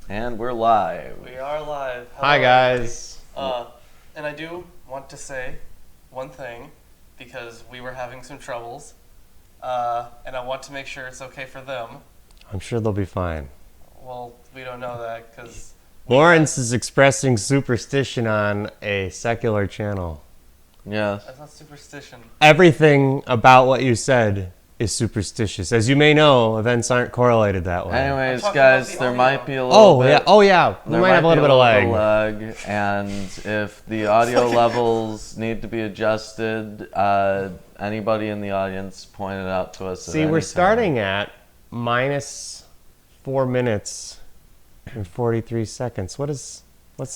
And we're live. We are live. Hello, Hi guys. And I do want to say one thing because we were having some troubles, and I want to make sure it's okay for them. I'm sure they'll be fine. Well, we don't know that because Lawrence is expressing superstition on a secular channel. Yes. that's not superstition. Everything about what you said is superstitious. As you may know, events aren't correlated that way. Anyways, I'm talking guys, about the there audio. might be a little bit. Oh yeah. We There might have a little bit of lag. lag, and if the audio levels need to be adjusted, anybody in the audience point it out to us. at See, any we're time. starting at minus 4 minutes and 43 seconds. What's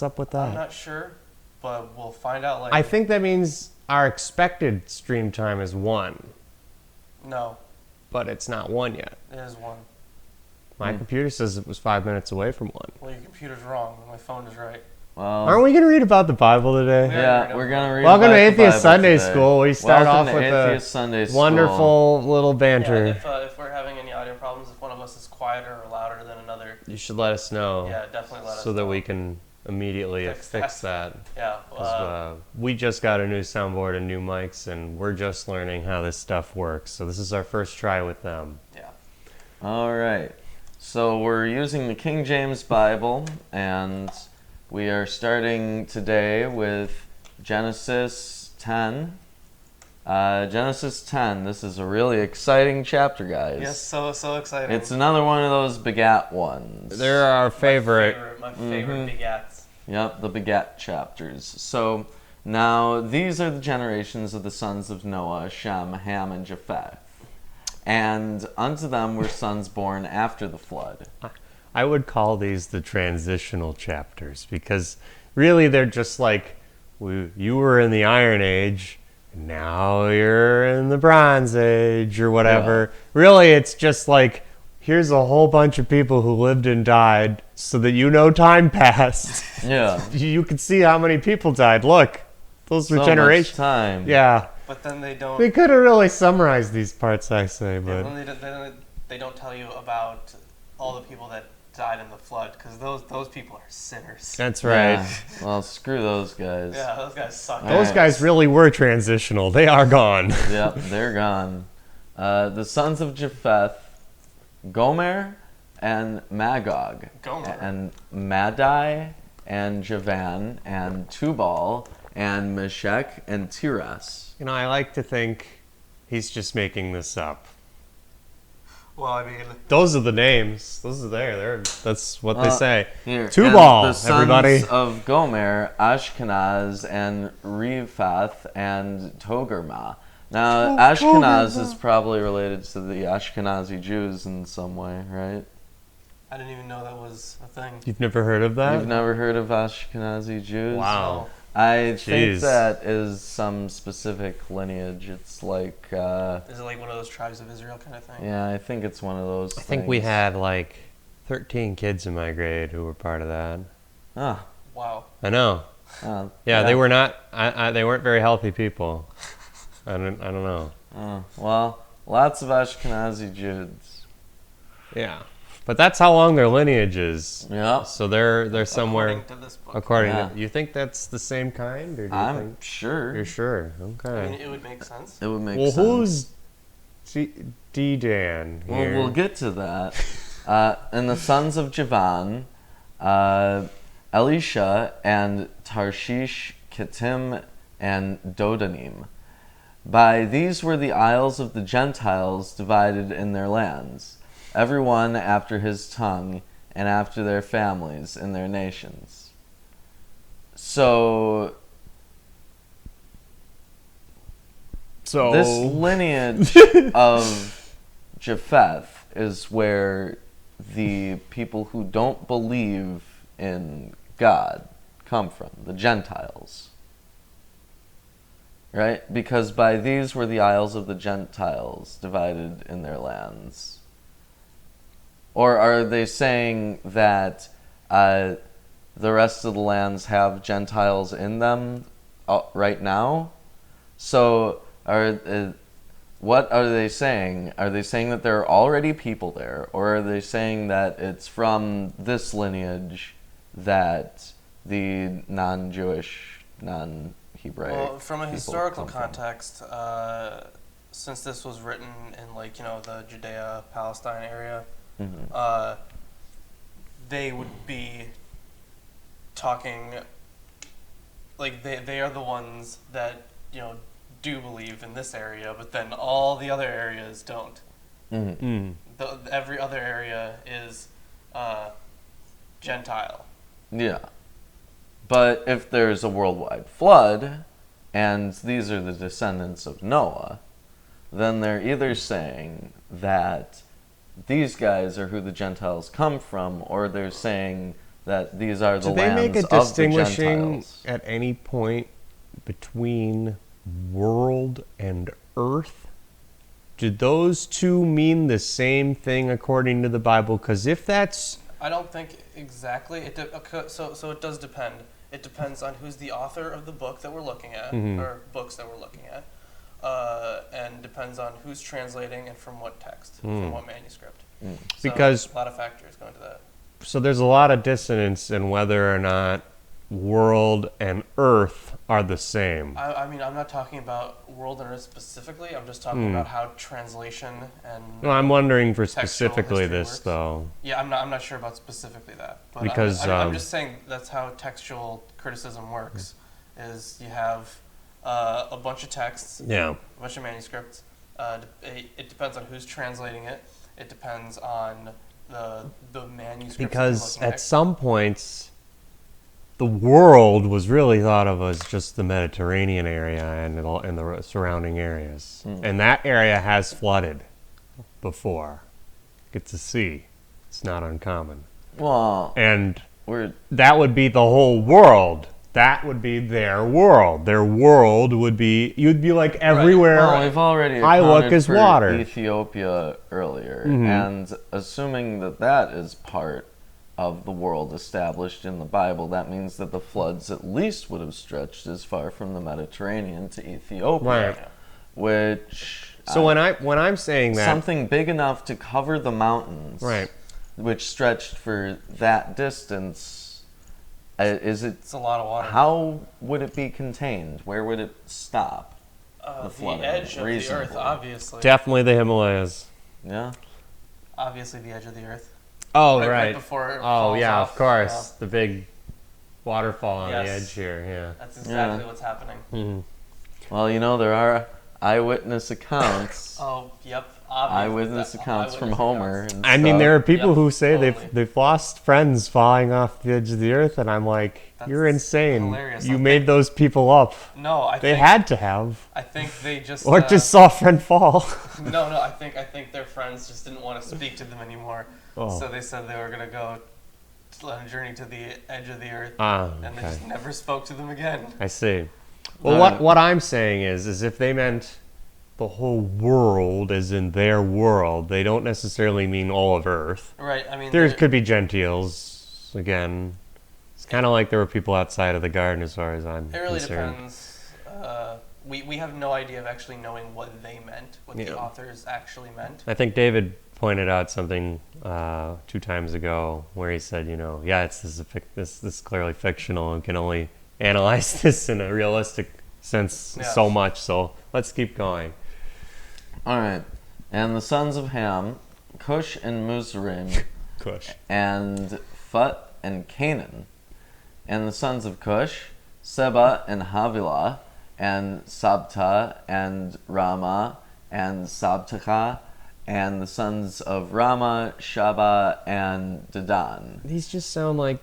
up with I'm that? not sure, but we'll find out later. I think that means our expected stream time is 1, No, but it's not 1 yet. it is one. My computer says it was 5 minutes away from 1. Well, your computer's wrong. My phone is right. Well, Aren't we going to read about the Bible today? yeah, we're gonna read. Welcome about to the Atheist Bible Sunday today. School. We start Welcome off to with Atheist a Sunday School. wonderful little Yeah, banter. and if we're having any audio problems, if one of us is quieter or louder than another, You should let us know yeah, definitely let us so know. that we can immediately Fix fix that. Yeah. 'Cause, we just got a new soundboard and new mics, and we're just learning how this stuff works. So this is our first try with them. Yeah. All right. So we're using the King James Bible, and we are starting today with Genesis 10. Genesis 10. This is a really exciting chapter, guys. Yes, so exciting. It's another one of those begat ones. They're our My favorite. My favorite begats. Yep, the begat chapters. So now these are the generations of the sons of Noah, Shem, Ham, and Japheth. And unto them were sons born after the flood. I would call these the transitional chapters because really they're just like, you were in the Iron Age, now you're in the Bronze Age or whatever. Really, it's just like, here's a whole bunch of people who lived and died so that you know time passed. Yeah. You can see how many people died. Look, those were So generations. much time. Yeah. But then they don't. They could have really summarized these parts, I say, Yeah, but then they don't tell you about all the people that died in the flood because those people are sinners. that's right. Yeah. Well, screw those guys. Yeah, those guys suck. All Those right. guys really were transitional. They are gone. Yep, they're gone. The sons of Japheth, Gomer and Magog. Gomer. And Madai and Javan and Tubal and Meshech and Tiras. You know, I like to think he's just making this up. Well, I mean, Those are the names. Those are that's what they say. Here, Tubal, and the sons everybody. of Gomer, Ashkenaz and Riphath and Togarmah. Now, Ashkenaz is probably related to the Ashkenazi Jews in some way, right? I didn't even know that was a thing. You've never heard of that? You've never heard of Ashkenazi Jews? Wow. I think Jeez. that is some specific lineage. It's like, Is it like one of those tribes of Israel kind of thing? yeah, I think it's one of those I think we had like 13 kids in my grade who were part of that. Ah, Wow. I know. Yeah, they were not. They weren't very healthy people. I don't know. Well, lots of Ashkenazi Jews. Yeah, but that's how long their lineage is. Yeah, So they're somewhere. According to this book. According Yeah. to you, think that's the same kind, or do you I'm think sure you're sure? I Okay. mean, it would make sense. it would make Well, sense. who's D-Dan Well, here? we'll get to that. And the sons of Javan, Elisha and Tarshish, Kittim, and Dodanim. By these were the isles of the Gentiles divided in their lands, every one after his tongue and after their families in their nations. So this lineage of Japheth is where the people who don't believe in God come from, the Gentiles. Right? Because by these were the isles of the Gentiles divided in their lands. Or are they saying that the rest of the lands have Gentiles in them right now? So what are they saying? Are they saying that there are already people there, or are they saying that it's from this lineage that the non-Jewish, non-Hebraic Well, from a people historical come from? context, since this was written in the Judea, Palestine area, they would be talking like they are the ones that do believe in this area, but then all the other areas don't. Every other area is Gentile. Yeah. But if there's a worldwide flood, and these are the descendants of Noah, then they're either saying that these guys are who the Gentiles come from, or they're saying that these are the Do they lands make a of the distinguishing Gentiles. at any point between world and earth? Do those two mean the same thing according to the Bible? Because if that's... I don't think exactly. So it does depend. It depends on who's the author of the book that we're looking at, or books that we're looking at, and depends on who's translating and from what text, from what manuscript. So Because... a lot of factors go into that. So there's a lot of dissonance in whether or not world and earth are the same. I mean, I'm not talking about world and earth specifically. I'm just talking about how translation and No, I'm wondering for textual specifically history this, works. though. Yeah, I'm not sure about specifically that. But Because, I'm just saying that's how textual criticism works. Is you have a bunch of texts, Yeah. a bunch of manuscripts. It depends on who's translating it. It depends on the manuscripts. Because that you're looking at some points, the world was really thought of as just the Mediterranean area and the surrounding areas. And that area has flooded before. It's a sea. It's not uncommon. Well, And we're that would be the whole world. That would be their world. Their world would be, you'd be like everywhere. well, we've already I look accounted as for water. Ethiopia earlier, and assuming that that is part of the world established in the Bible, that means that the floods at least would have stretched as far from the Mediterranean to Ethiopia, Right. which So when I'm saying that, something big enough to cover the mountains, right? which stretched for that distance. Is it? It's a lot of water. How would it be contained? Where would it stop? The flooding, edge of the earth, reasonably. obviously. Definitely the Himalayas. Yeah. Obviously, the edge of the earth. Oh, Right before it Oh, falls yeah, off. of course. The big waterfall on the Yes. edge here, yeah. That's exactly Yeah. what's happening. Well, there are eyewitness accounts. Oh, yep. Eyewitness accounts from Homer. And I mean, there are people Yep, who say totally. they've lost friends falling off the edge of the earth, and I'm like, you're That's insane. hilarious. You I made those people up. No, I They think had to have. I think they just Or just saw a friend fall. No. I think their friends just didn't want to speak to them anymore. Oh. So they said they were gonna go on a journey to the edge of the earth, Ah, and they okay. just never spoke to them again. I see. Well, what I'm saying is if they meant the whole world as in their world, they don't necessarily mean all of Earth. Right. I mean, There could be Gentiles, again. It's kind of like there were people outside of the garden as far as I'm it really concerned. depends. We have no idea of actually knowing what they meant, what Yeah. the authors actually meant. I think David pointed out something 2 times ago where he said, this is clearly fictional and can only analyze this in a realistic sense Yes. so much. So let's keep going. All right. And the sons of Ham, Cush and Mizraim, Kush. and Phut and Canaan. And the sons of Cush, Seba and Havilah, and Sabta and Rama and Sabtacha, and the sons of Rama, Shaba, and Dedan. These just sound like...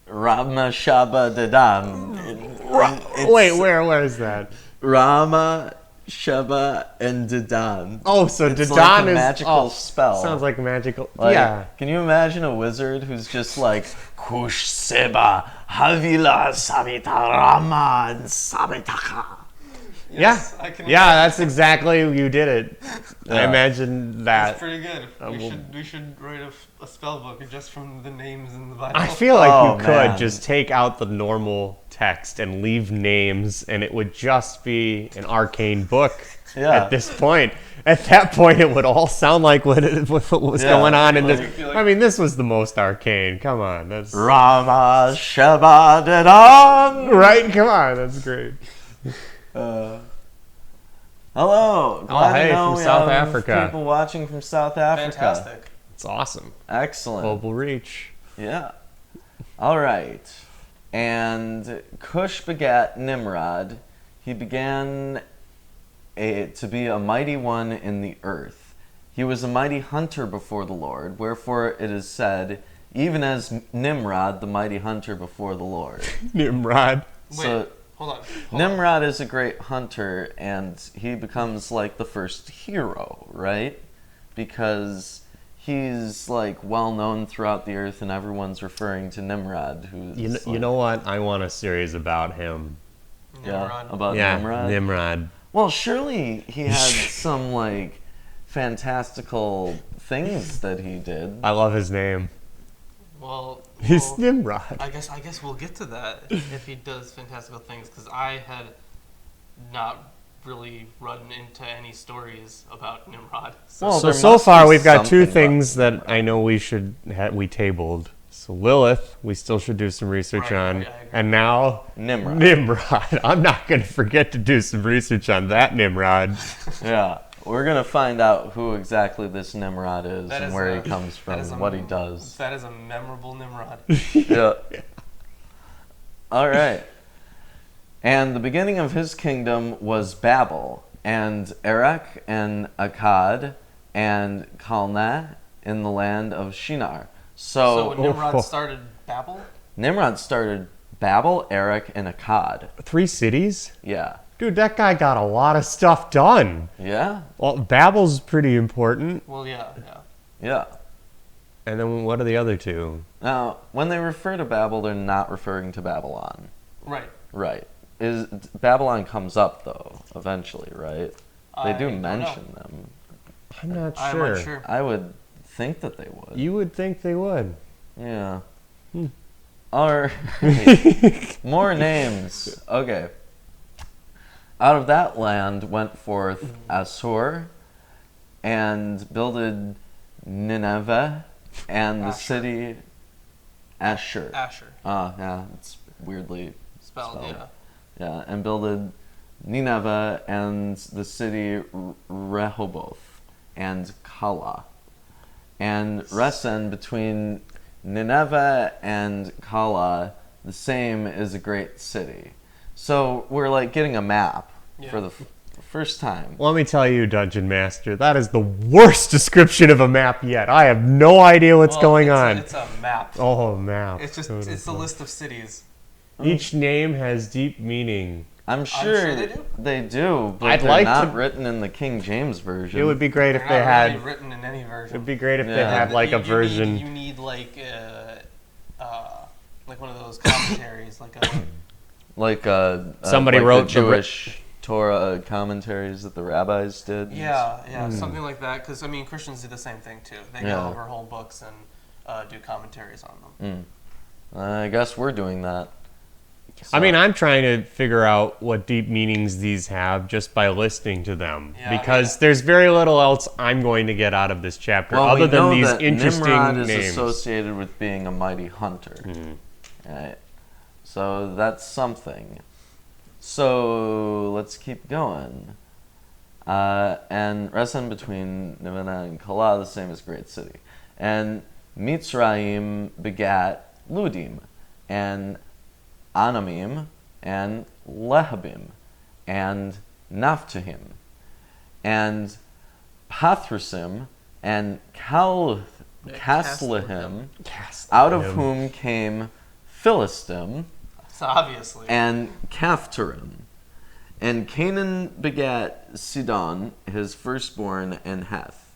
Rama, Shaba, Dedan. Wait, where is that? Rama, Sheba, and Dedan. Oh, so It's Dedan like a is magical spell. Sounds like a magical. Like, yeah. Can you imagine a wizard who's just like Kush, Seba, Havila, Sabita, Rama, and Sabitaka? Yes, Yeah. I can Yeah, imagine. that's exactly you did it. I Yeah. imagine That's that. pretty good. Well- We should write a spell book just from the names in the Bible. I feel like Oh, you could man. just take out the normal text and leave names, and it would just be an arcane book Yeah. at this point. At that point, it would all sound like what was Yeah. going on in Like- this. I mean, this was the most arcane. Come on, that's Rama Sheba Dedan. right. Come on, that's great. Hello. Glad hey, to know from we South have Africa. people watching from South Africa. Fantastic. It's awesome. Excellent. Global reach. Yeah. All right. And Cush begat Nimrod. He began to be a mighty one in the earth. He was a mighty hunter before the Lord, wherefore it is said, even as Nimrod, the mighty hunter before the Lord. Nimrod. Wait, So hold on. Nimrod is a great hunter, and he becomes like the first hero, right? Because he's like well known throughout the earth, and everyone's referring to Nimrod. Who's You know what? I want a series about him. Nimrod. about Yeah, Nimrod. Nimrod. Well, surely he had some like fantastical things that he did. I love his name. Well, He's well, Nimrod. I guess we'll get to that if he does fantastical things, because I had not really run into any stories about Nimrod. So, Well, So there so must far be we've got two something things about that I know we tabled. So Lilith, we still should do some research Right, on, right, I agree. and now Nimrod. Nimrod. I'm not going to forget to do some research on that Nimrod. Yeah, we're gonna find out who exactly this Nimrod is That and is where a- he comes from, that is and a- what he does. that is a memorable Nimrod. Yeah. All right. And the beginning of his kingdom was Babel, and Erech, and Akkad, and Calneh in the land of Shinar. So So, Nimrod started Babel? Nimrod started Babel, Erech, and Akkad. 3 cities? Yeah. Dude, that guy got a lot of stuff done. Yeah? Well, Babel's pretty important. Well, yeah. Yeah. And then what are the other two? Now, when they refer to Babel, they're not referring to Babylon. Right. Right. Babylon comes up, though, eventually, right? They do I don't know. mention them. I'm not I'm sure. unsure. I would think that they would. You would think they would. Yeah. Or more names. Okay. Out of that land went forth Assur, and builded Nineveh, and the Asher. city Asher. Asher. Yeah, it's weirdly Spelled, spelled. yeah. Yeah, and builded Nineveh and the city Rehoboth and Kala. And Resen between Nineveh and Kala, the same is a great city. So we're like getting a map Yeah. for the first time. Let me tell you, Dungeon Master, that is the worst description of a map yet. I have no idea what's Well, going it's on. It's a map. Oh, a map. It's just Good it's a enough. list of cities. Each name has deep meaning. I'm sure, sure they do. They do, but I'd they're like not to- written in the King James version. It would be great if They're they not had. really written in any version. It'd be great if they Yeah. had like a version. You need like one of those commentaries, like a. like Somebody like wrote the the ri- Jewish Torah commentaries that the rabbis did. Yeah, something like that. Because I mean, Christians do the same thing too. They Yeah. go over whole books and do commentaries on them. I guess we're doing that. I mean, I'm trying to figure out what deep meanings these have just by listening to them, Yeah, I because mean- there's very little else I'm going to get out of this chapter Well, other we than know these that interesting Nimrod is names. associated with being a mighty hunter. Right? So that's something. So let's keep going. And Resen between Nineveh and Kala, the same as great city. And Mitzrayim begat Ludim, and Anamim, and Lehabim, and Naphtahim, and Pathrusim, and Casluhim, out of whom came Philistim, So obviously. and Caphtorim. And Canaan begat Sidon, his firstborn, and Heth,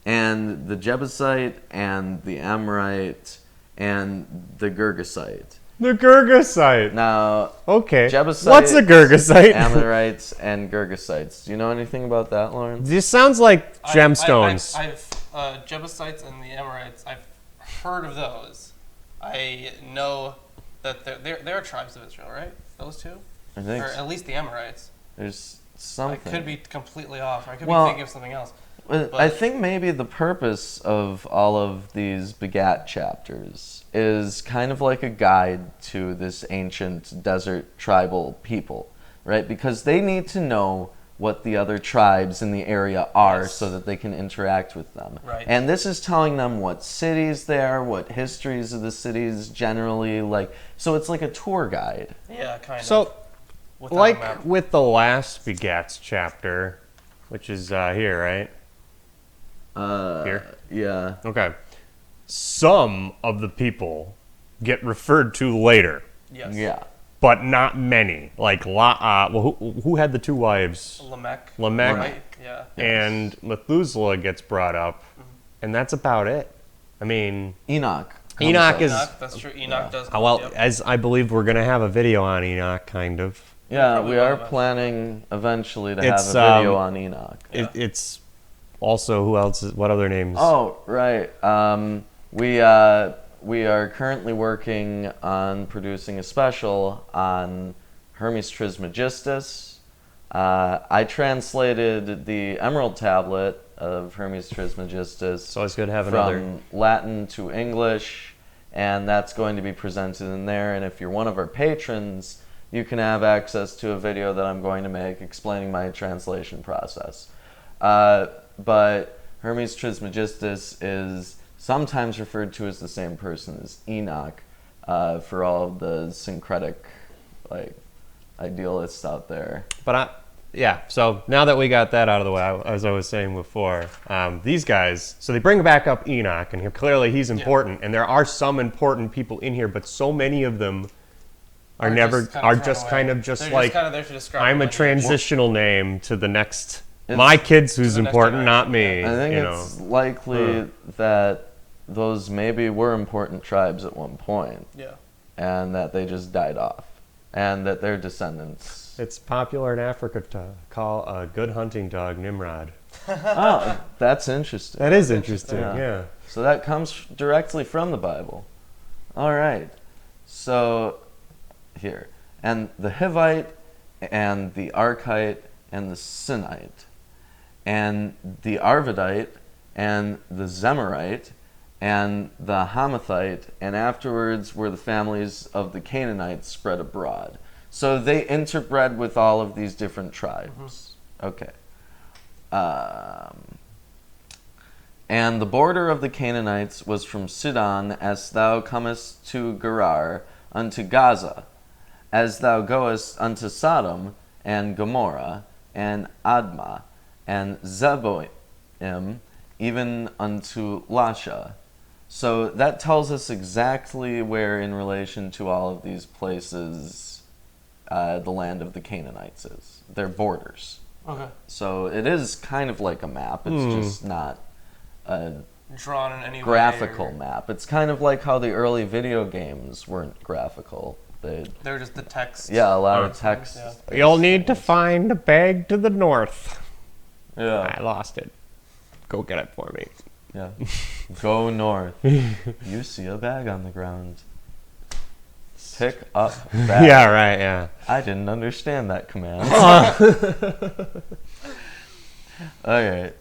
and the Jebusite, and the Amorite, and the Girgasite. The Girgasite. Now, Okay. Jebusites, What's a Girgasite? Amorites, and Girgasites. Do you know anything about that, Lawrence? This sounds like gemstones. I've Jebusites and the Amorites. I've heard of those. I know that they're tribes of Israel, right? Those two, I think or at least the Amorites. there's I something. could be completely off. I could Well, be thinking of something else. I think maybe the purpose of all of these begat chapters is kind of like a guide to this ancient desert tribal people, right? Because they need to know what the other tribes in the area are Yes. so that they can interact with them. Right. And this is telling them what cities they are, what histories of the cities generally like. So it's like a tour guide. Yeah, kind of. So, Without a like map. with the last Begats chapter, which is here, right? Here? Yeah. Okay. Some of the people get referred to later, Yes. Yeah. but not many. Like, who had the two wives? Lamech. Lamech. Right? Yeah. And Methuselah gets brought up, and that's about it. I mean, Enoch. Enoch comes is- up. Enoch, that's true. Enoch does. well, yep. as I believe we're going to have a video on Enoch, kind of. Yeah, Probably we one are of us. planning eventually to have It's, a video on Enoch. Yeah. It's also, who else? What other names? Oh, right. We are currently working on producing a special on Hermes Trismegistus. I translated the Emerald Tablet of Hermes Trismegistus It's always good to have from another. Latin to English, and that's going to be presented in there. And if you're one of our patrons, you can have access to a video that I'm going to make explaining my translation process. But Hermes Trismegistus is sometimes referred to as the same person as Enoch for all of the syncretic idealists out there. But yeah, so now that we got that out of the way, as I was saying before, these guys, so they bring back up Enoch, and clearly he's important, and there are some important people in here, but so many of them are never, just kind of They're like, just kind of there to describe I'm a lineage. transitional name to the next, It's- my kids who's the next important, not generation, me, I think you it's know. likely that those maybe were important tribes at one point, Yeah. and that they just died off, and that their descendants. It's popular in Africa to call a good hunting dog Nimrod. Oh, that's interesting. That is interesting, Yeah. yeah. So that comes directly from the Bible. All right. So here. And the Hivite and the Archite and the Sinite and the Arvadite and the Zemarite and the Hamathite, and afterwards were the families of the Canaanites spread abroad. So they interbred with all of these different tribes. Okay. And the border of the Canaanites was from Sidon, as thou comest to Gerar, unto Gaza, as thou goest unto Sodom, and Gomorrah, and Admah, and Zeboim, even unto Lasha. So that tells us exactly where, in relation to all of these places, the land of the Canaanites is. Their borders. Okay. So it is kind of like a map. It's just not a Drawn in any way. graphical or- map. It's kind of like how the early video games weren't graphical. They were just the text. Yeah, a lot of text. Yeah. You'll need to find a bag to the north. Yeah. I lost it. Go get it for me. Yeah. Go north. You see a bag on the ground. Pick up bag. Yeah, right, yeah. I didn't understand that command. Okay.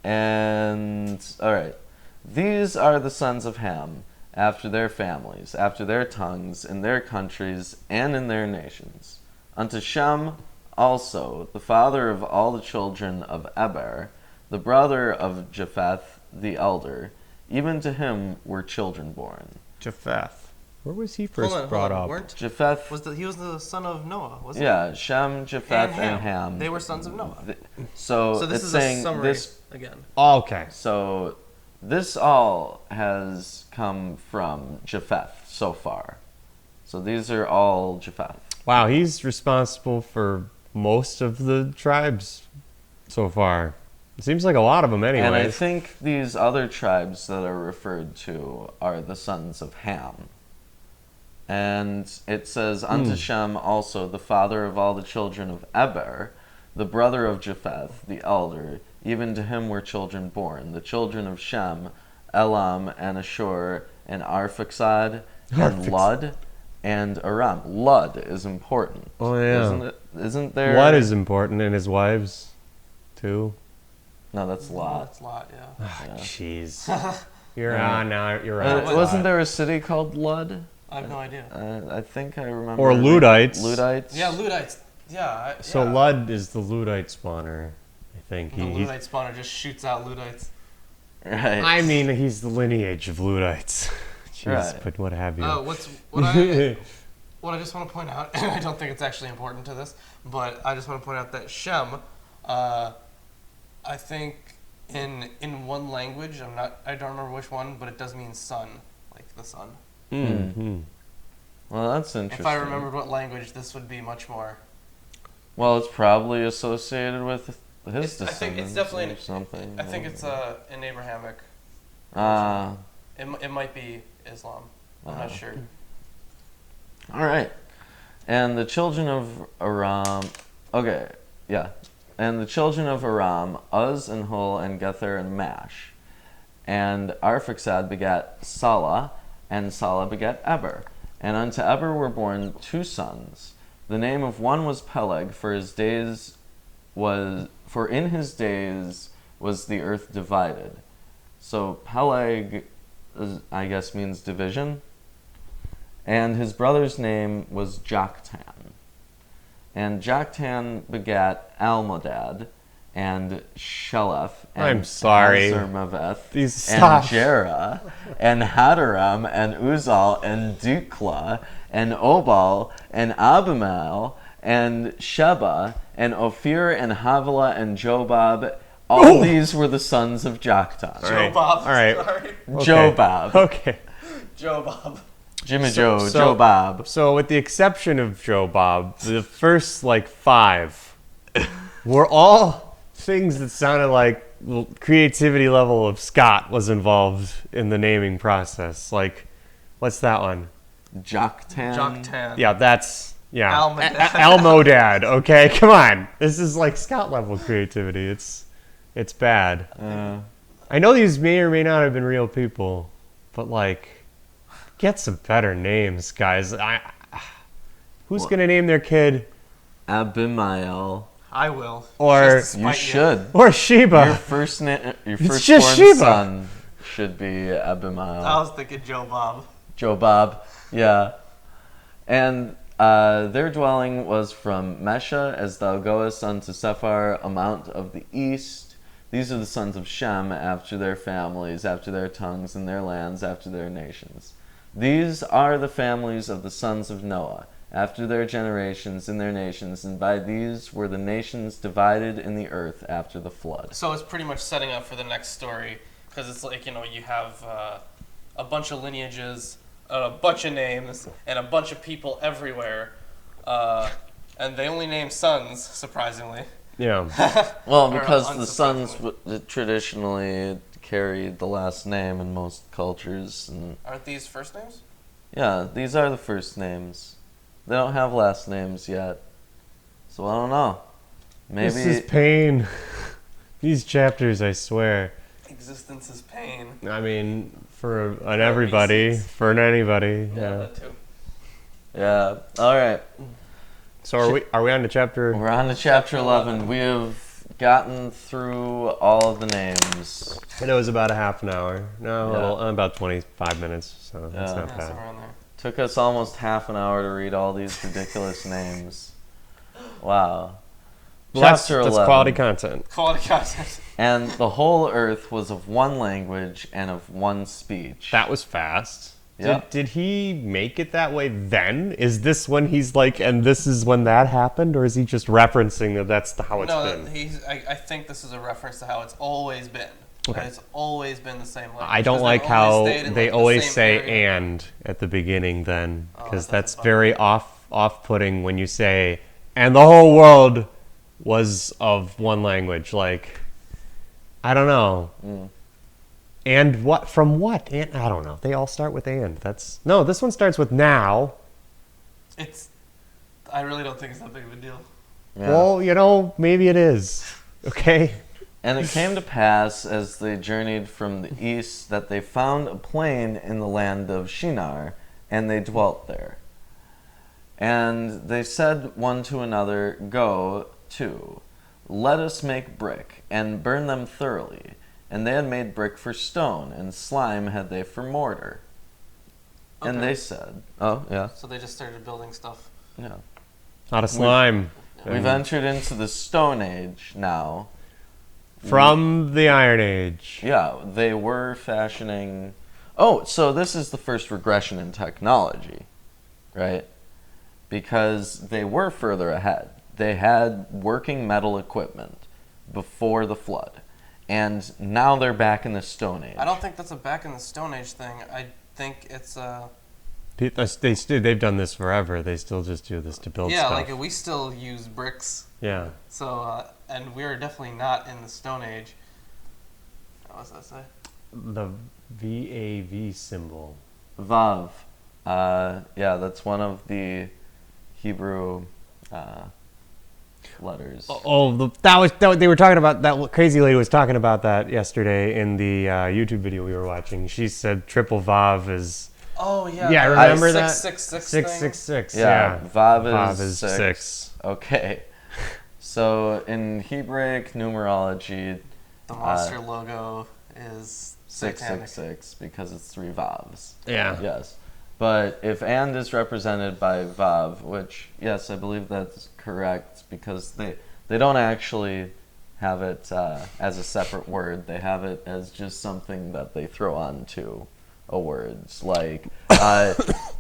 And, alright. These are the sons of Ham, after their families, after their tongues, in their countries, and in their nations. Unto Shem also, the father of all the children of Eber, the brother of Japheth the elder, even to him were children born. Japheth. Where was he first Hold on, brought up? Weren't Japheth, he was the son of Noah, wasn't yeah, Shem, Japheth, and Ham. They were sons of Noah. So So this it's is saying a summary this. again. Oh, okay. So this all has come from Japheth so far. So these are all Japheth. Wow, he's responsible for most of the tribes so far. It seems like a lot of them anyway. And I think these other tribes that are referred to are the sons of Ham. And it says, unto Shem also, the father of all the children of Eber, the brother of Japheth, the elder, even to him were children born. The children of Shem, Elam, and Ashur, and Arphaxad, and Lud, and Aram. Lud is important. Oh, yeah. Isn't it? Isn't there... Lud is important, and his wives, too. No, that's Lot. That's Lot, yeah. Jeez. You're on now. You're right. Wasn't there a city called Lud? I have no idea. I think I remember. Or Ludites. Ludites? Yeah, Ludites. Yeah. So yeah. Lud is the Ludite spawner, I think. The Ludite spawner just shoots out Ludites. Right. I mean, he's the lineage of Ludites. Jeez, Right. but what have you? What I just want to point out, and I don't think it's actually important to this, but I just want to point out that Shem, I think in one language, I don't remember which one, but it does mean sun, like the sun. Mm-hmm. Well, that's interesting. If I remembered what language, this would be much more. Well, it's probably associated with his descendants. I think it's definitely or something. I think it's an Abrahamic. Ah. It might be Islam. I'm not sure. All right. And the children of Aram. Okay, yeah. And the children of Aram, Uz and Hul and Gether and Mash. And Arphaxad begat Salah, and Salah begat Eber. And unto Eber were born 2 sons. The name of one was Peleg, for in his days was the earth divided. So Peleg, I guess, means division. And his brother's name was Joktan. And Joktan begat Almodad, and Sheleph, and I'm sorry. Azarmaveth, These and stop. Jerah, and Hadaram, and Uzal, and Dukla, and Obal, and Abimael, and Sheba, and Ophir, and Havilah, and Jobab. All these were the sons of Joktan. right. Jobab. All right. Sorry. Okay. Jobab. Okay. Jobab. Jimmy So- Jobab. So, with the exception of Joe Bob, the first 5 were all things that sounded like creativity level of Scott was involved in the naming process. Like, what's that one? Joktan. Yeah, that's Almodad. Almodad. Okay, come on. This is like Scott level creativity. It's bad. I know these may or may not have been real people, but get some better names, guys. Who's gonna name their kid? Abimael. I will. Or Just to You spite should. or Sheba? Your firstborn just Sheba. son should be Abimael. I was thinking Jobab. Jobab, yeah. And their dwelling was from Mesha, as thou goest unto Sephar, a mount of the east. These are the sons of Shem, after their families, after their tongues, and their lands, after their nations. These are the families of the sons of Noah, after their generations in their nations, and by these were the nations divided in the earth after the flood. So it's pretty much setting up for the next story, because it's like, you have a bunch of lineages, a bunch of names, and a bunch of people everywhere, and they only name sons, surprisingly. Yeah. Well, Or because the sons unsurprisingly. traditionally carried the last name in most cultures, and Aren't these first names? yeah, these are the first names. They don't have last names yet, so I don't know. Maybe This is pain. These chapters, I swear. Existence is pain. I mean, for an everybody, for an anybody. Yeah, Yeah. that too. yeah. All right, So are we on to chapter? we're on to chapter 11. We have gotten through all of the names. It was about a half an hour. No, Yeah. about 25 minutes. So that's Yeah. not Yeah, bad. somewhere around there. Took us almost half an hour to read all these ridiculous names. Wow. Well, that's Chapter 11. quality content. Quality content. And the whole earth was of one language and of one speech. That was fast. Yep. Did he make it that way then? Is this when he's like, and this is when that happened? Or is he just referencing that that's how it's No, been? I think this is a reference to how it's always been. Okay. And it's always been the same language. I don't Because like they've always how stayed in, they like, the always same say area. "and" at the beginning then, Oh, because that that's doesn't bother very me. off-putting when you say, and the whole world was of one language. Like, I don't know. And what? From what? And I don't know. They all start with and. No, this one starts with now. I really don't think it's that big of a deal. Yeah. Well, maybe it is. Okay. And it came to pass, as they journeyed from the east, that they found a plain in the land of Shinar, and they dwelt there. And they said one to another, Go to, let us make brick, and burn them thoroughly. And they had made brick for stone, and slime had they for mortar. And Okay. they said, oh, yeah, So they just started building stuff. yeah. Out of slime. We've entered into the Stone Age now. From the Iron Age. Yeah, they were fashioning... Oh, so this is the first regression in technology, right? Because they were further ahead. They had working metal equipment before the flood. And now they're back in the Stone Age. I don't think that's a back in the Stone Age thing. I think it's They've done this forever. They still just do this to build stuff. like we still use bricks. Yeah. So and we're definitely not in the Stone Age. What does that say? The VAV symbol. Vav. Yeah, that's one of the Hebrew letters. They were talking about that. Crazy lady was talking about that yesterday in the YouTube video we were watching. She said triple Vav is. Oh yeah. Yeah, the remember that? 666 thing? 666. Yeah, Yeah. Vav is six. Okay. So in Hebraic numerology, The monster logo is satanic. 666 because it's 3 Vavs. Yeah. Yes. But if and is represented by Vav, which, yes, I believe that's correct, because they don't actually have it as a separate word. They have it as just something that they throw on to a words. Like,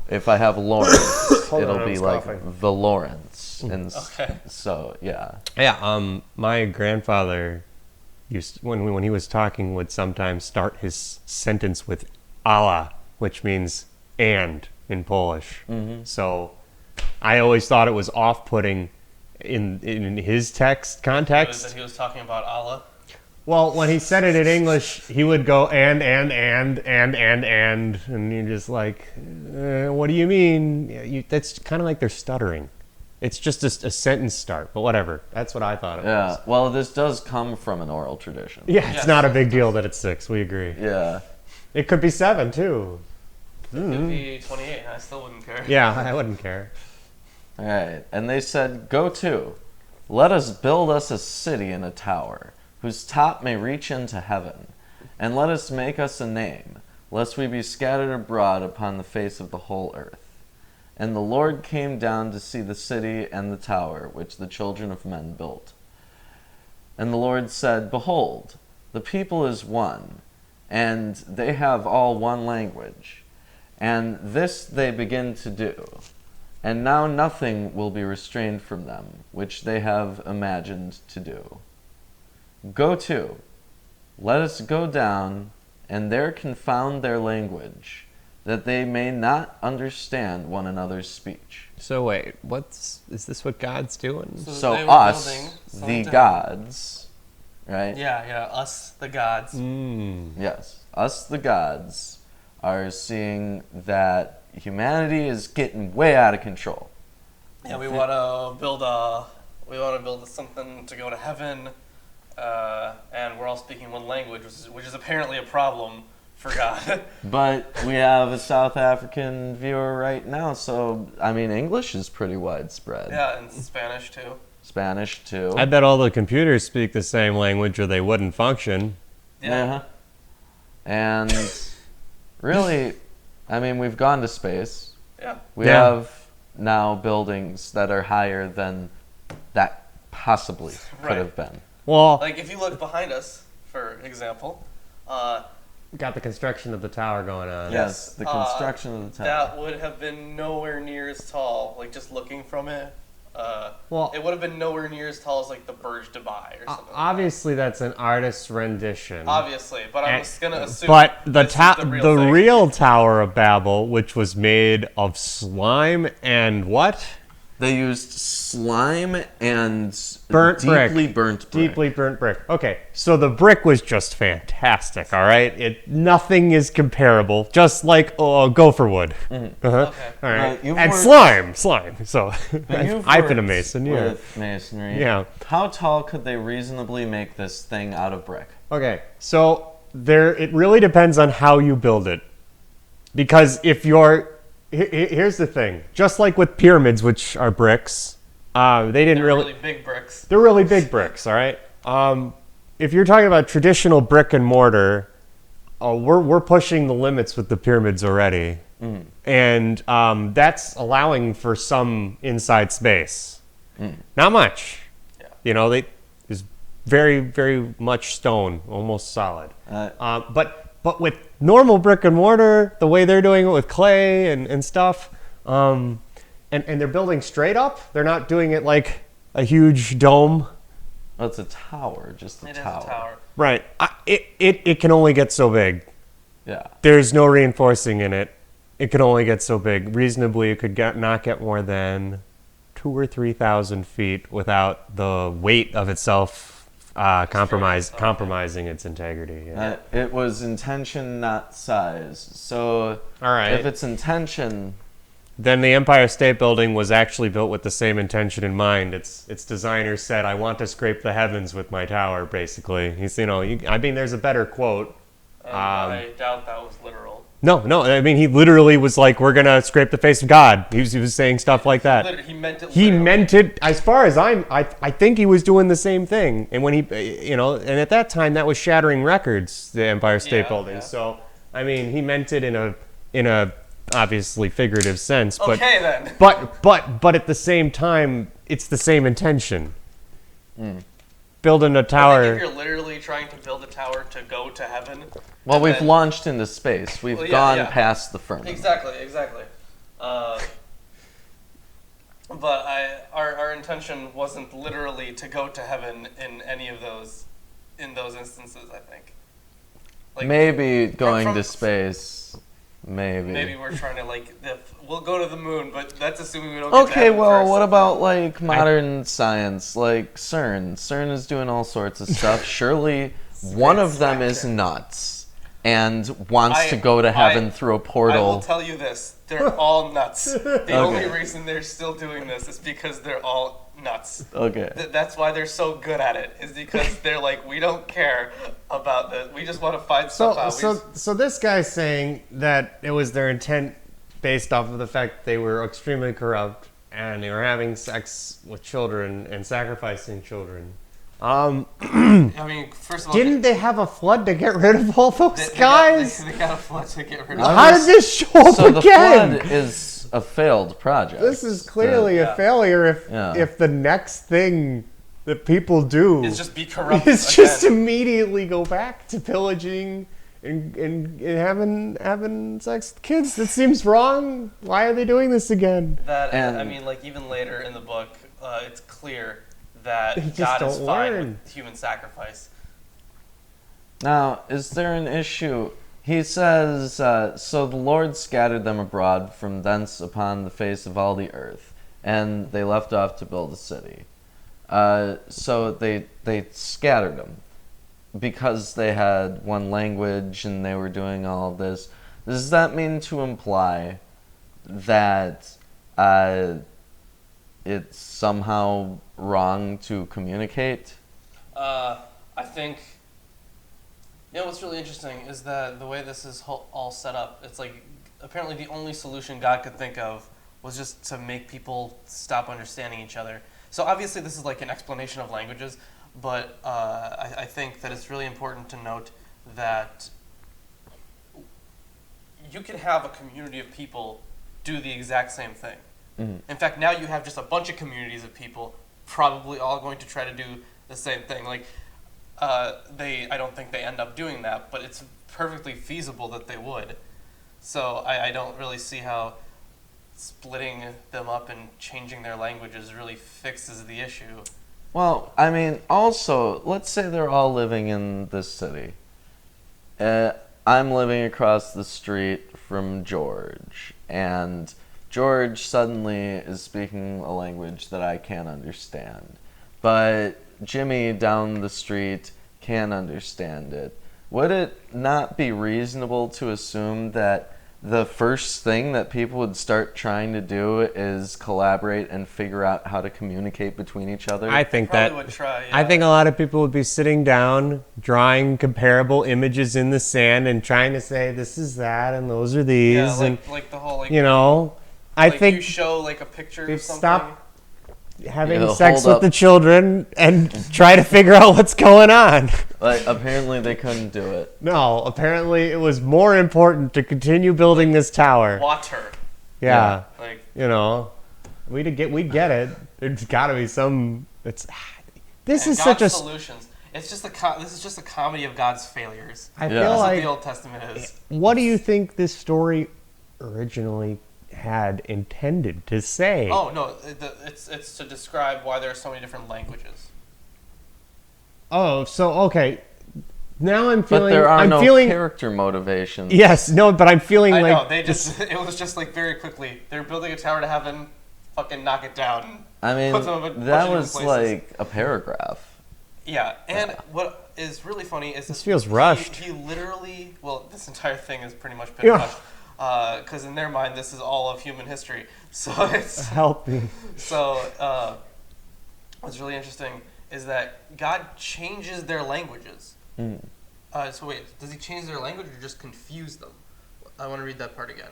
if I have Lawrence, it'll be like the Lawrence. And Okay. so, yeah. Yeah. My grandfather when he was talking, would sometimes start his sentence with "Allah," which means "and" in Polish. Mm-hmm. So I always thought it was off-putting in his text context. That he was talking about Allah. Well, when he said it in English, he would go and you're just like, what do you mean? That's kind of like they're stuttering. It's just a sentence start, but whatever. That's what I thought it was. Yeah, well, this does come from an oral tradition. Yeah, it's Yes. not a big deal that it's 6. We agree. Yeah. It could be 7 too. It could be 28, and I still wouldn't care. Yeah, I wouldn't care. All right. And they said, Go to, let us build us a city and a tower, whose top may reach into heaven, and let us make us a name, lest we be scattered abroad upon the face of the whole earth. And the Lord came down to see the city and the tower, which the children of men built. And the Lord said, Behold, the people is one, and they have all one language. And this they begin to do. And now nothing will be restrained from them, which they have imagined to do. Go to, let us go down, and there confound their language, that they may not understand one another's speech. So wait, is this what God's doing? So they were us, building the something. gods, right? Yeah, us, the gods. Yes, us, the gods, are seeing that humanity is getting way out of control. Yeah, we want to build something to go to heaven, and we're all speaking one language, which is apparently a problem for God. But we have a South African viewer right now, so, I mean, English is pretty widespread. Yeah, and Spanish too. Spanish, too. I bet all the computers speak the same language or they wouldn't function. Yeah. And really, I mean, we've gone to space. Yeah. We Yeah. have now buildings that are higher than that possibly could Right. have been. Well, Like if you look behind us, for example, got the construction of the tower going on. Yes, the construction of the tower. that would have been nowhere near as tall. Like just looking from it, Well, it would have been nowhere near as tall as like the Burj Dubai or something. obviously that's an artist's rendition. Obviously, but I'm just gonna assume. But the this is thing. real Tower of Babel, which was made of slime and what? They used slime and Burnt brick. deeply burnt brick. Deeply burnt brick. Okay, so the brick was just fantastic. All right, nothing is comparable. Just like gopher wood. Mm-hmm. Uh-huh. Okay. All right, You've and worked- slime. So But you've I've been a worked mason. Yeah. with masonry. Yeah. How tall could they reasonably make this thing out of brick? Okay, so it really depends on how you build it, because if you're here's the thing. Just like with pyramids, which are bricks, they didn't They're really. really big bricks. They're really big bricks, all right? If you're talking about traditional brick and mortar, we're pushing the limits with the pyramids already. And that's allowing for some inside space. Not much. Yeah. You know, is very, very much stone, almost solid. But with normal brick and mortar, the way they're doing it with clay and stuff, and they're building straight up. They're not doing it like a huge dome. Well, it's a tower, just a It is tower. a tower. Right. It can only get so big. Yeah. There's no reinforcing in it. It can only get so big. Reasonably, it could not get more than 2,000 or 3,000 feet without the weight of itself compromising its integrity. Yeah. It was intention, not size. So All right. if it's intention, Then the Empire State Building was actually built with the same intention in mind. Its designers said, "I want to scrape the heavens with my tower." Basically, I mean, there's a better quote. And I doubt that was literal. No. I mean, he literally was like, "We're gonna scrape the face of God." He was saying stuff like that. He meant it. He literally. meant it. As far as I think he was doing the same thing. And when and at that time, that was shattering records, the Empire State Yeah, Building. yeah. So, I mean, he meant it in a obviously figurative sense. But Okay then. But at the same time, it's the same intention. Building a I think tower. if you're literally trying to build a tower to go to heaven. well, and we've then- launched into space. We've Well, yeah, gone yeah. past the firmament. Exactly. But our intention wasn't literally to go to heaven in any of those, in those instances. I think. Like, Maybe going from- to space. Maybe. Maybe we're trying to we'll go to the moon, but that's assuming we don't. Get to Okay, heaven well, first. what about like modern science, like CERN? CERN is doing all sorts of stuff. Surely one of them is nuts and wants to go to heaven through a I will portal. tell you this: they're all nuts. The only reason they're still doing this is because they're all nuts. Okay. That's why they're so good at it. Is because they're like, we don't care about this. We just want to find stuff out. So this guy's saying that it was their intent based off of the fact they were extremely corrupt and they were having sex with children and sacrificing children. I mean, first of all, Didn't they have a flood to get rid of all those guys? They got a flood to get rid of. How did this show up So the again? flood is a failed project. This is clearly a failure if the next thing that people do It's just be corrupt. is just immediately go back to pillaging and having sex with kids. That seems wrong. Why are they doing this again? That And- I mean, like even later in the book, it's clear that They just God is don't fine learn. with human sacrifice. Now, is there an issue? He says, so the Lord scattered them abroad from thence upon the face of all the earth, and they left off to build a city. So they scattered them because they had one language and they were doing all of this. Does that mean to imply that it's somehow wrong to communicate? I think. You know what's really interesting is that the way this is all set up, it's like apparently the only solution God could think of was just to make people stop understanding each other. So obviously this is like an explanation of languages, but I think that it's really important to note that you can have a community of people do the exact same thing. In fact, now you have just a bunch of communities of people probably all going to try to do the same thing. Like, I don't think they end up doing that, but it's perfectly feasible that they would. So I don't really see how splitting them up and changing their languages really fixes the issue. Well, I mean, also, let's say they're all living in this city. I'm living across the street from George, and George suddenly is speaking a language that I can't understand. But Jimmy down the street can understand it. Would it not be reasonable to assume that the first thing that people would start trying to do is collaborate and figure out how to communicate between each other? I think Probably that would try, yeah. I think a lot of people would be sitting down, drawing comparable images in the sand, and trying to say this is that and those are these, Yeah, and like the whole, like, you know, I like think you show like a picture they've of something. stopped having Yeah, sex hold with up. the children and try to figure out what's going on. Like, apparently they couldn't do it. No, apparently it was more important to continue building this tower. Water. Yeah, Like, you know, we get it. There's got to be some. This and is God's such a. solutions. It's just this is just a comedy of God's failures. I Yeah. feel That's what like. the Old Testament is. What do you think this story originally had intended to say? Oh no, it's to describe why there are so many different languages. Oh, so okay. Now I'm feeling. But there are I'm no feeling. character motivations. Yes, no, but I'm feeling I like know they just it was just like very quickly they're building a tower to heaven, fucking knock it down. I mean, Put them in a bunch that of was different places. like a paragraph. Yeah, and what is really funny is This feels rushed. He literally, well, this entire thing has pretty much been Yeah. rushed, because in their mind this is all of human history. So it's help me. so what's really interesting is that God changes their languages. Mm. So wait, does he change their language or just confuse them? I want to read that part again.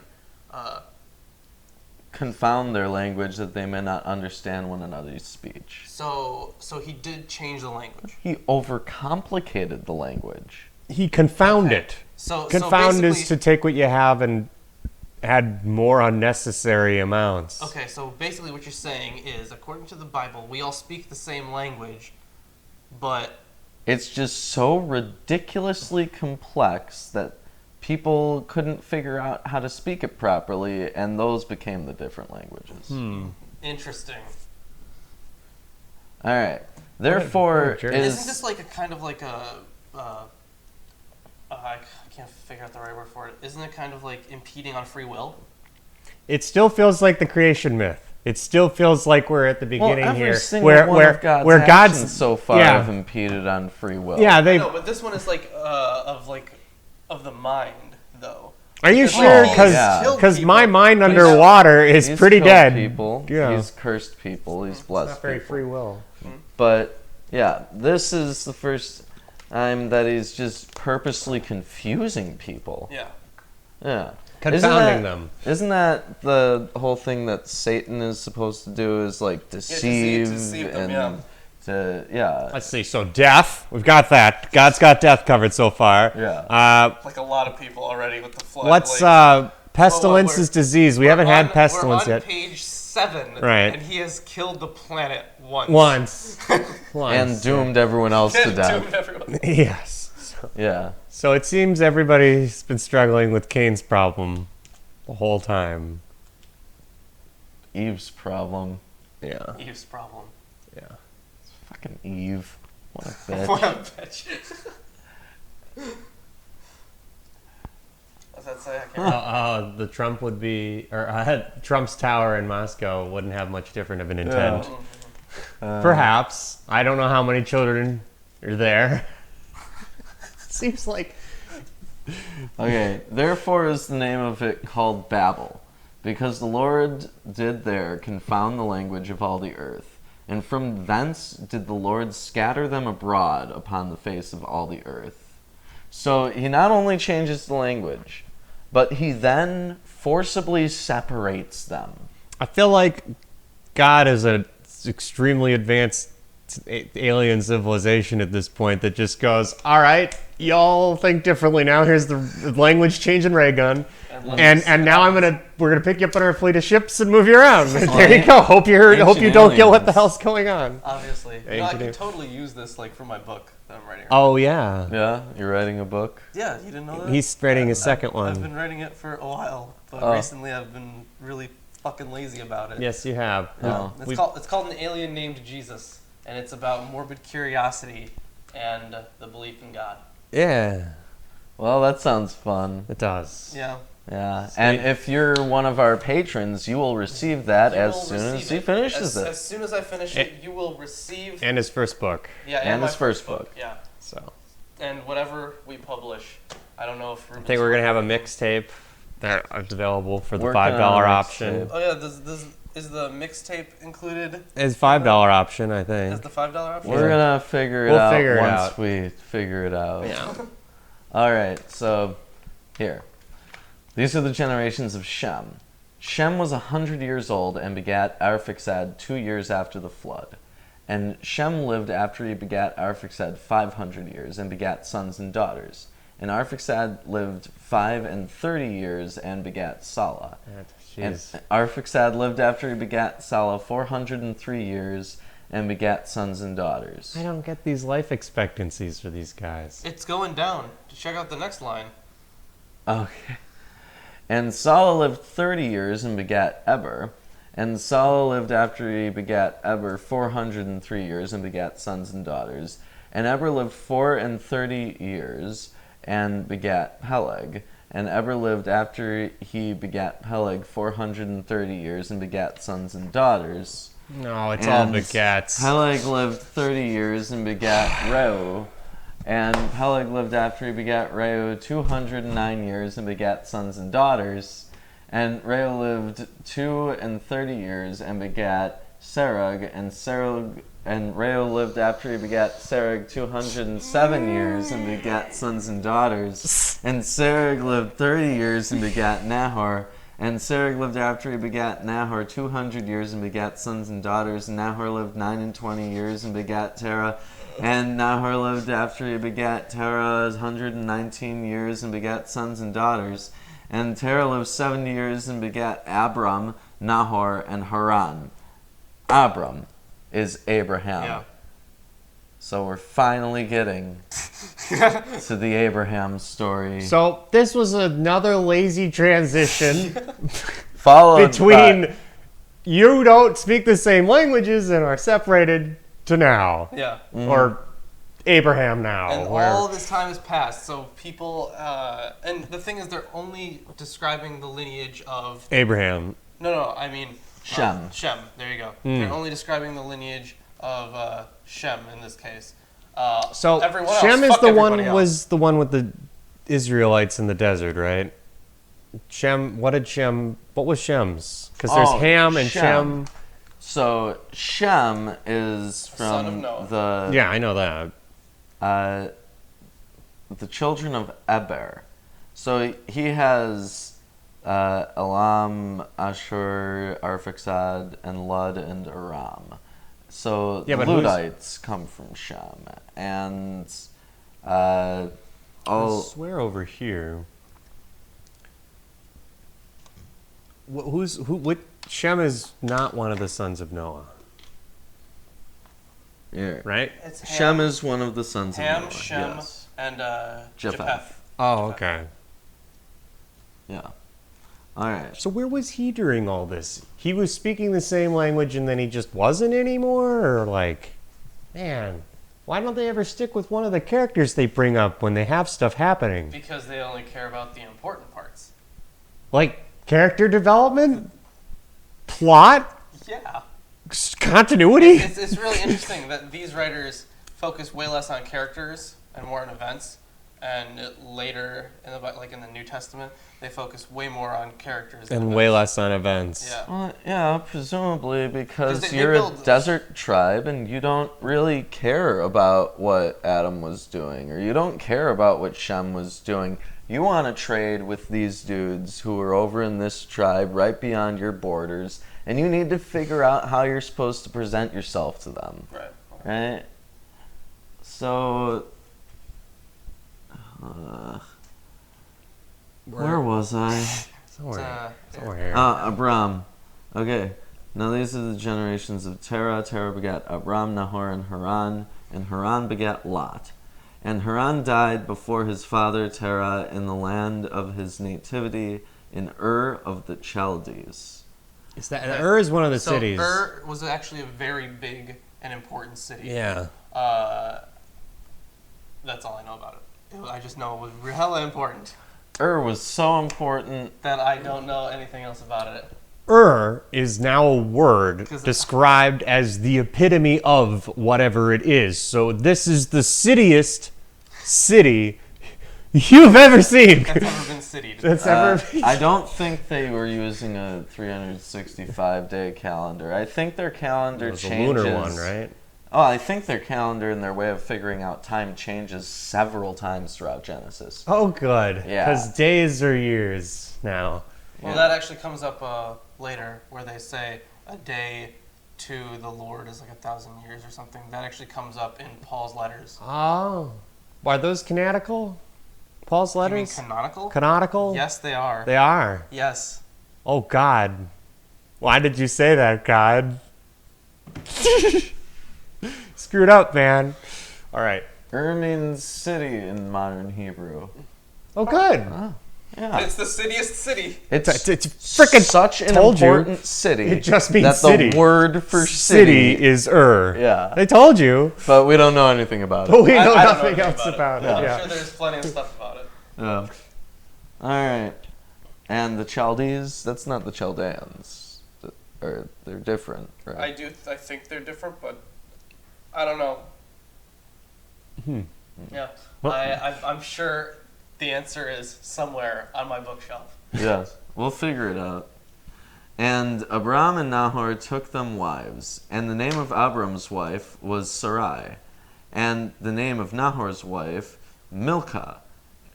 Confound their language that they may not understand one another's speech. So he did change the language. He overcomplicated the language. He confound Okay. it. So Confound is basically- to take what you have and add more unnecessary amounts. Okay, so basically what you're saying is, according to the Bible, we all speak the same language, but It's just so ridiculously complex that people couldn't figure out how to speak it properly, and those became the different languages. interesting. All right. Therefore, jerk. Isn't this like a kind of like a I can't figure out the right word for it. Isn't it kind of like impeding on free will? It still feels like the creation myth. It still feels like we're at the beginning every here, single where one of God's where actions God's so far yeah. have impeded on free will. Yeah, they. No, but this one is like of the mind though. Are you Because, sure? like, Because yeah. killed my people. mind But he's- underwater is He's pretty killed dead. people. Yeah. He's cursed people. He's blessed Not very people. free will. But yeah, this is the first time that he's just purposely confusing people. Yeah. Yeah. Confounding them. Isn't that the whole thing that Satan is supposed to do? Is like deceive, deceive them, and yeah. yeah. Let's see. So death, we've got that. God's got death covered so far. Yeah. Like a lot of people already with the flood. What's like, pestilence we're- is disease. We haven't had pestilence we're on yet. page 7, Right. and he has killed the planet once. Once. And doomed everyone else to Doomed death. everyone. Yes. Yeah. So it seems everybody's been struggling with Cain's problem the whole time. Eve's problem. Yeah. Eve's problem. Yeah. Fucking Eve. What a bitch. What a bitch. What's that say? I can't The Trump would be, or Trump's tower in Moscow wouldn't have much different of an intent. Perhaps. I don't know how many children are there. Seems like. Okay, therefore is the name of it called Babel, because the Lord did there confound the language of all the earth, and from thence did the Lord scatter them abroad upon the face of all the earth. So he not only changes the language, but he then forcibly separates them. I feel like God is an extremely advanced alien civilization at this point that just goes, all right, y'all think differently now. Here's the language changing ray gun, and now we're gonna pick you up on our fleet of ships and move you around. There you go. Hope you don't get what the hell's going on. Obviously. Yeah, No, I you could do. totally use this like for my book that I'm writing. Oh yeah, Yeah, you're writing a book? Yeah, you didn't know that? he's writing his second I've one. been writing it for a while, but Oh. recently I've been really fucking lazy about it. Yes, you have. Oh. It's called An Alien Named Jesus, and it's about morbid curiosity and the belief in God. Yeah, Well, that sounds fun. it does. Yeah. Yeah, and if you're one of our patrons, you will receive that You as will soon as receive he it. finishes it. As soon as I finish it, you will receive. And his first book. Yeah, and my his first book. Yeah. So And whatever we publish, I don't know if I think we're gonna have a mixtape that is available for the Working $5 on a option. mixtape. Oh yeah, is the mixtape included? It's $5 option, I Is think. the $5 option? We're gonna figure it We'll out figure it once out. we figure it out. Yeah. All right, so here. These are the generations of Shem. Shem was 100 years old and begat Arphaxad 2 years after the flood. And Shem lived after he begat Arphaxad 500 years and begat sons and daughters. And Arphaxad lived 35 years and begat Salah. And Jeez. Arphaxad lived after he begat Salah 403 years and begat sons and daughters. I don't get these life expectancies for these guys. It's going down. Check out the next line. Okay. And Salah lived 30 years and begat Eber. And Salah lived after he begat Eber 403 years and begat sons and daughters. And Eber lived 34 years and begat Peleg. And Eber lived after he begat Peleg 430 years and begat sons and daughters. No, it's And all begats. Peleg lived 30 years and begat Reu. And Peleg lived after he begat Reu 209 years and begat sons and daughters. And Reu lived 32 years and begat Serug. And Reu lived after he begat Serug 207 years and begat sons and daughters. And Serug lived 30 years and begat Nahor. And Serug lived after he begat Nahor 200 years and begat sons and daughters. And Nahor lived 29 years and begat Terah. And Nahor lived after he begat Terah 119 years and begat sons and daughters. And Terah lived 70 years and begat Abram, Nahor, and Haran. Abram is Abraham. Yeah. So we're finally getting to the Abraham story. So this was another lazy transition Followed between by, you don't speak the same languages and are separated to now. Yeah. Or Abraham now. And where- all of this time has passed, so people, and the thing is, they're only describing the lineage of. Abraham. No, I mean. Shem. Shem, there you go. They're only describing the lineage of Shem in this case. So everyone else, Shem is fuck the everybody one else. was the one with the Israelites in the desert, right? Shem. What was Shem's? Because there's Oh, Ham and Shem. Shem. So Shem is Son of from Noah. Yeah, I know that. The children of Eber. So he has Elam, Ashur, Arphaxad, and Lud, and Aram. So Yeah, the but who's- Ludites come from Shem. And I all swear over here. What? Shem is not one of the sons of Noah, yeah. right? It's Shem is one of the sons Ham, of Noah. Shem, Yes. and Japheth. Japheth. Oh, okay. Yeah. All right. So where was he during all this? He was speaking the same language and then he just wasn't anymore? Or like, man, why don't they ever stick with one of the characters they bring up when they have stuff happening? Because they only care about the important parts. Like character development? Plot? Yeah. Continuity? It's really interesting that these writers focus way less on characters and more on events. And later, in the New Testament, they focus way more on characters And than way events. less on events. Yeah. Well, yeah, presumably because They you're a build- desert tribe and you don't really care about what Adam was doing, or you don't care about what Shem was doing. You want to trade with these dudes who are over in this tribe right beyond your borders, and you need to figure out how you're supposed to present yourself to them, Right. right? So, where was I? Somewhere, It's, somewhere here. Abram. Okay. Now these are the generations of Terah. Terah begat Abram, Nahor, and Haran. And Haran begat Lot. And Haran died before his father Terah in the land of his nativity in Ur of the Chaldees. Is that Ur is one of the so cities. Ur was actually a very big and important city. Yeah. That's all I know about it. I just know it was hella important. Was so important. that I don't know anything else about it. Is now a word described as the epitome of whatever it is. So this is the cittiest city you've ever seen. That's ever been citied. That's ever. I don't think they were using a 365-day calendar. I think their calendar It was a changes. lunar one, right? Oh, I think their calendar and their way of figuring out time changes several times throughout Genesis. Oh, good. Yeah. Because days are years now. Well, that actually comes up later, where they say a day to the Lord is like 1,000 years or something. That actually comes up in Paul's letters. Oh. Are those canonical? Paul's You mean letters? canonical? Canonical? Yes, they are. They are. Yes. Oh, God. Why did you say that, God? Screwed up, man. All right. Means city in modern Hebrew. Oh, good. Yeah. It's the cittiest city. It's freaking such an told you. important city. It just means that city. the word for city city is Yeah. They told you. But we don't know anything about But it. we know I don't nothing know else about it. Yeah. I'm Yeah. sure there's plenty of stuff about it. Yeah. All right. And the Chaldees, that's not the Chaldeans. Or they're different, right? I think they're different, but I don't know. Yeah. I'm sure the answer is somewhere on my bookshelf. Yes. We'll figure it out. And Abram and Nahor took them wives, and the name of Abram's wife was Sarai, and the name of Nahor's wife, Milcah,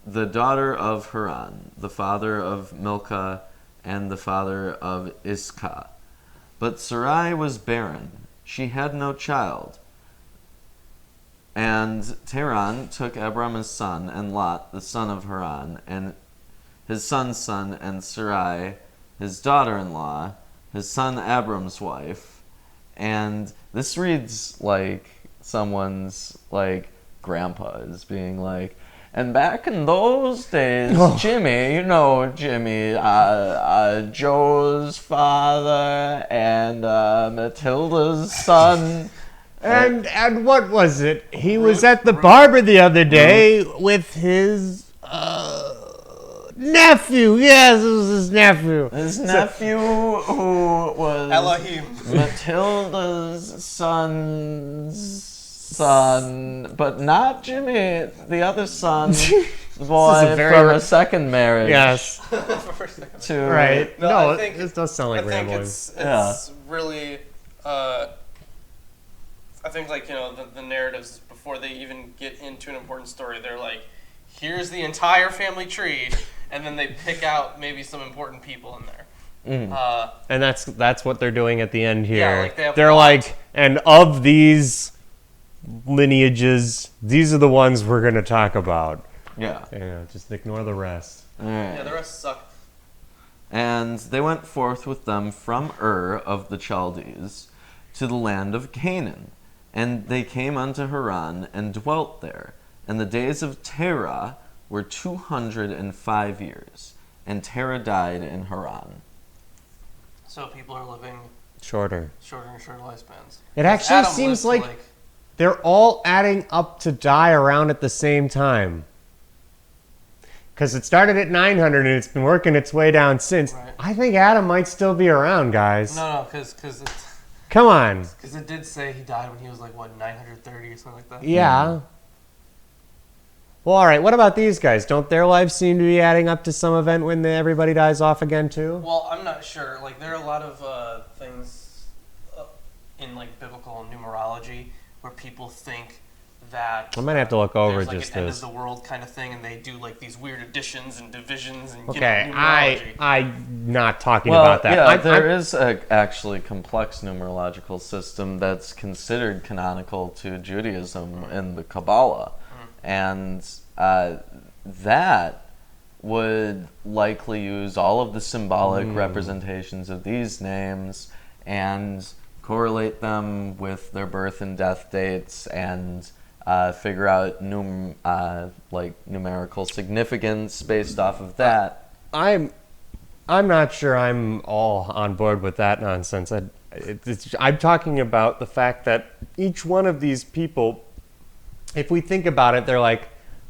the daughter of Haran, the father of Milcah and the father of Iscah. But Sarai was barren. She had no child. And Tehran took Abram his son, and Lot, the son of Haran, and his son's son, and Sarai, his daughter-in-law, his son Abram's wife. And this reads like someone's, like, grandpa is being like, and back in those days, Jimmy, you know Jimmy, Joe's father, and Matilda's son. And what was it? He was at the barber the other day with his nephew. Yes, it was his nephew. His nephew, who was Elohim. Matilda's son, but not Jimmy, the other son, the boy from a second marriage. Yes. To Right. No, I No, think- this does sound like I think rambling. it's really, I think, like, you know, the narratives, before they even get into an important story, they're like, here's the entire family tree, and then they pick out maybe some important people in there. And that's what they're doing at the end here. Yeah, like they have they're plot. like, and of these lineages, these are the ones we're going to talk about. Yeah. Yeah, just ignore the rest. All right. Yeah, the rest suck. And they went forth with them from of the Chaldees to the land of Canaan. And they came unto Haran and dwelt there. And the days of Terah were 205 years. And Terah died in Haran. So people are living Shorter. shorter and shorter lifespans. It actually Adam seems lived to, like they're all adding up to die around at the same time. Because it started at 900 and it's been working its way down since. Right. I think Adam might still be around, guys. No, because Come on. it did say he died when he was like, what, 930 or something like that? Yeah. Well, all right. What about these guys? Don't their lives seem to be adding up to some event when everybody dies off again, too? Well, I'm not sure. Like, there are a lot of things in, like, biblical numerology where people think that I might have to look over there's, like, just an end this. of the world kind of thing, and they do, like, these weird additions and divisions and, Okay, you know, numerology. I'm not talking Well, about that. yeah, there is a actually complex numerological system that's considered canonical to Judaism in the Kabbalah. And that would likely use all of the symbolic representations of these names and correlate them with their birth and death dates and figure out numerical significance based off of that. I'm not sure I'm all on board with that nonsense. I'm talking about the fact that each one of these people, if we think about it, they're like,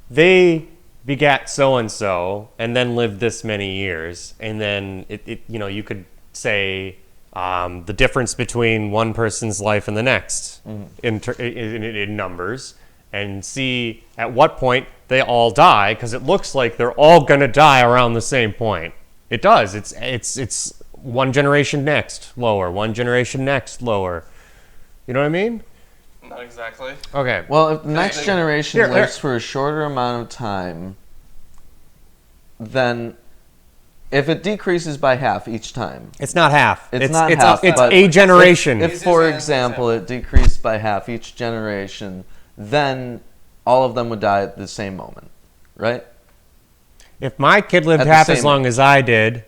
they begat so and so, and then lived this many years, and then you could say the difference between one person's life and the next in numbers, and see at what point they all die, because it looks like they're all gonna die around the same point. It does. It's one generation next lower, one generation next lower. You know what I mean? Not exactly. Okay. Well, if the next generation Here, lives for a shorter amount of time, then if it decreases by half each time, It's not half. It's not half, It's but a generation. if for example, it decreased by half each generation, then all of them would die at the same moment, right? If my kid lived At the half as same long as I did,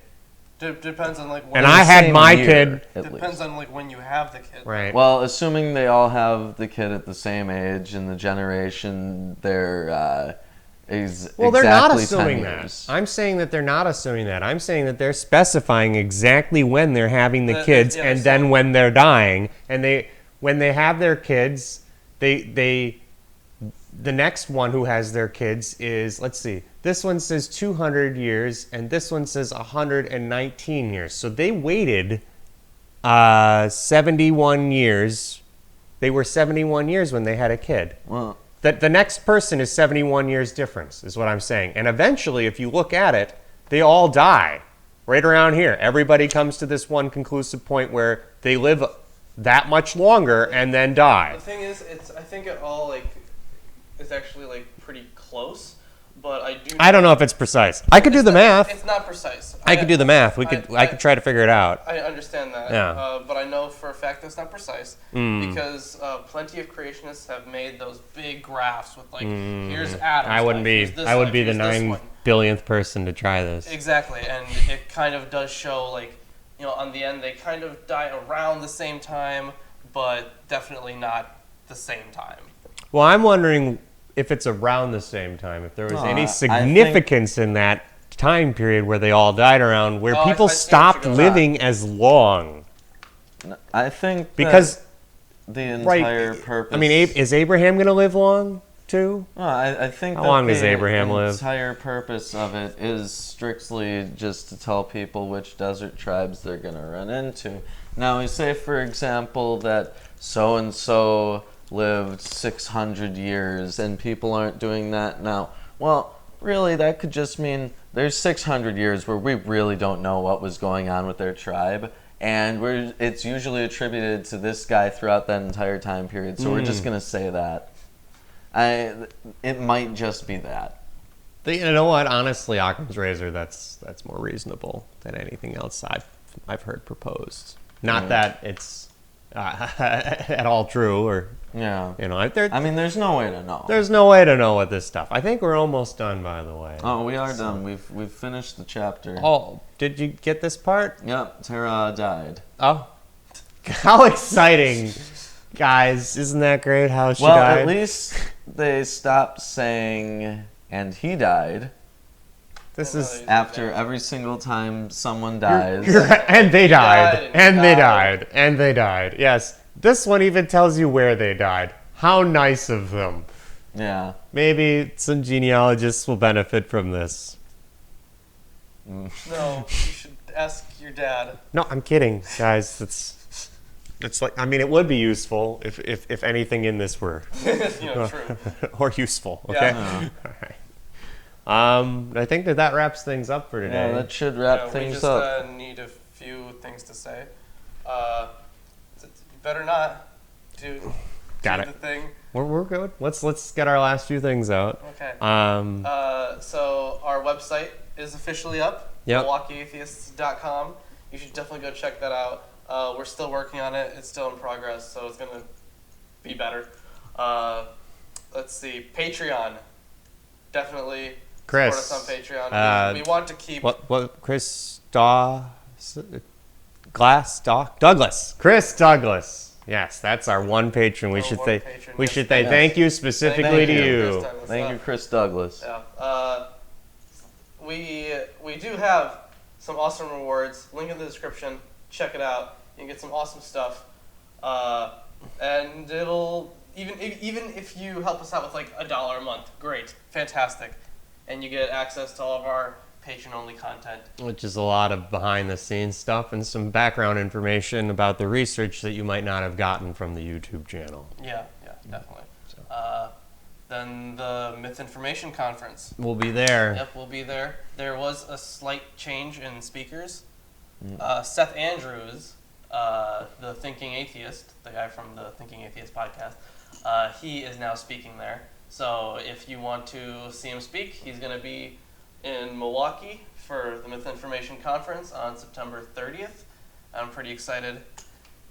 Depends on like when and I had Same my year, kid, at depends least. on like when you have the kid. right? Well, assuming they all have the kid at the same age and the generation they're is Well, they're not exactly assuming 10 that. years. I'm saying that they're not assuming that. I'm saying that they're specifying exactly when they're having the kids yeah, and so- then when they're dying. And when they have their kids, the next one who has their kids is, let's see, this one says 200 years and this one says 119 years. So they waited 71 years. They were 71 years when they had a kid. Well, The next person is 71 years difference, is what I'm saying. And eventually, if you look at it, they all die right around here. Everybody comes to this one conclusive point where they live that much longer and then die. The thing is, I think it all like is actually like pretty close, but I don't know if it's precise. I could do the math. It's not precise. I could do the math. I could try to figure it out. I understand that. Yeah. But I know for a fact that's not precise because plenty of creationists have made those big graphs with like here's Adam's I wouldn't life, be. here's this I would life, be the here's this 9 one. billionth person to try this. Exactly, and it kind of does show like on the end they kind of die around the same time, but definitely not the same time. Well, I'm wondering if it's around the same time. If there was No, any I significance in that time period where they all died around, where Oh, I people see what stopped you're going living as long. I think that Because the entire purpose. I mean, is Abraham going to live long too? No, I think How that long does the Abraham live? entire purpose of it is strictly just to tell people which desert tribes they're going to run into. Now, we say, for example, that so and so lived 600 years, and people aren't doing that now. Well, really, that could just mean there's 600 years where we really don't know what was going on with their tribe, and it's usually attributed to this guy throughout that entire time period. So we're just going to say that. It might just be that. You know what? Honestly, Occam's razor, that's more reasonable than anything else I've heard proposed. Not that it's at all true, or Yeah. I mean, there's no way to know. there's no way to know what this stuff. I think we're almost done, by the way. Oh, we are done. We've finished the chapter. Oh, did you get this part? Yep, Tara died. Oh, how exciting, guys! Isn't that great? How she Well, died? at least they stopped saying, and he died, This is after every single time someone dies. and they died, died, and they died. died, and they died. Yes, this one even tells you where they died. How nice of them. Yeah. Maybe some genealogists will benefit from this. No, you should ask your dad. No, I'm kidding, guys. It's like, I mean, it would be useful if anything in this were True. or useful. Okay. Yeah. All right. I think that wraps things up for today. Yeah, that should wrap We things just up. need a few things to say. You better not do Got do it. the thing. We're good. Let's get our last few things out. Okay. Um, So our website is officially up. Yep. MilwaukeeAtheists.com. You should definitely go check that out. We're still working on it. It's still in progress, so it's gonna be better. Let's see. Patreon. Definitely Chris, support us on Patreon. We want to keep. what Chris Douglas. Chris Douglas. Yes, that's our one patron. We should one say patron, we yes. should say Yes. thank you specifically Thank to you. you. Chris Douglas. Thank you, Chris Douglas. Yeah. We do have some awesome rewards. Link in the description. Check it out. You can get some awesome stuff. And it'll even if you help us out with like $1 a month, great, fantastic. and you get access to all of our patron-only content. Which is a lot of behind-the-scenes stuff and some background information about the research that you might not have gotten from the YouTube channel. Yeah, definitely. Then the Myth Information Conference. We'll be there. Yep, we'll be there. There was a slight change in speakers. Seth Andrews, the Thinking Atheist, the guy from the Thinking Atheist podcast, he is now speaking there. So if you want to see him speak, he's going to be in Milwaukee for the Myth Information Conference on September 30th. I'm pretty excited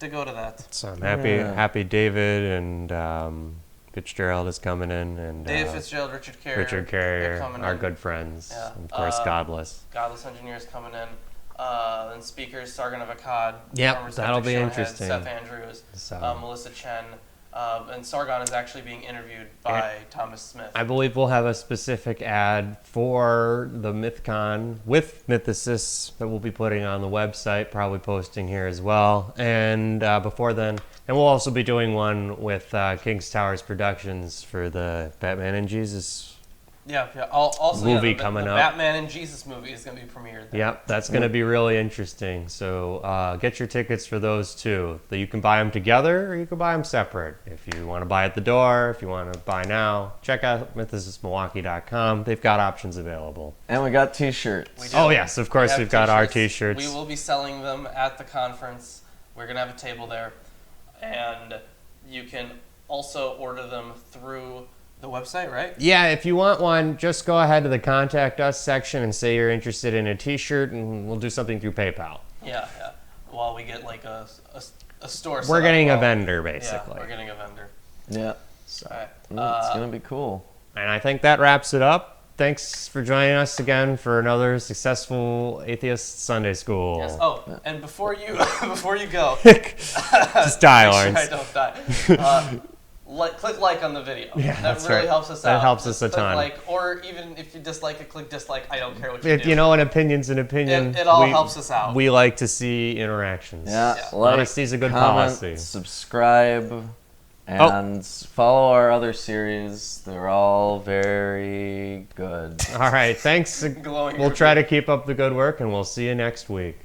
to go to that. So I'm happy David and Fitzgerald is coming in, and Dave Fitzgerald, Richard Carrier, coming our in. good friends, Yeah. and of course Godless. Godless Engineers coming in. And speakers, Sargon of Akkad. Yep, former that'll Septic be Showhead, interesting. Seth Andrews, So- Melissa Chen. And Sargon is actually being interviewed by Thomas Smith. I believe we'll have a specific ad for the MythCon with Mythicists that we'll be putting on the website, probably posting here as well. And before then, and we'll also be doing one with King's Towers Productions for the Batman and Jesus. Yeah. Also, Movie the coming up. Batman and Jesus movie is going to be premiered there. Yep, that's going to be really interesting. So get your tickets for those too. You can buy them together or you can buy them separate. If you want to buy at the door, if you want to buy now, check out mythicistmilwaukee.com. They've got options available. And we got t-shirts. We do. Oh yes, of course We have we've got our t-shirts. t-shirts. We will be selling them at the conference. We're going to have a table there. And you can also order them through the website, right? Yeah, if you want one, just go ahead to the Contact Us section and say you're interested in a t-shirt, and we'll do something through PayPal. Yeah. While we get like a store set We're up. getting a Well, vendor, Yeah, basically. we're getting a vendor. Yeah. So, All right. It's going to be cool. and I think that wraps it up. Thanks for joining us again for another successful Atheist Sunday School. Yes. Oh, and before you go, Just die, make Lawrence. sure I don't die. Click like on the video. Yeah, that that's really right. helps us That out. helps Just us a click ton. Like, or even if you dislike it, click dislike. I don't care what you do. You know, an opinion's an opinion. It all helps us out. We like to see interactions. Yeah. Yeah. Like, Honesty's a good comment, policy. subscribe, and follow our other series. They're all very good. All right, thanks. Glowing We'll try to keep up the good work, and we'll see you next week.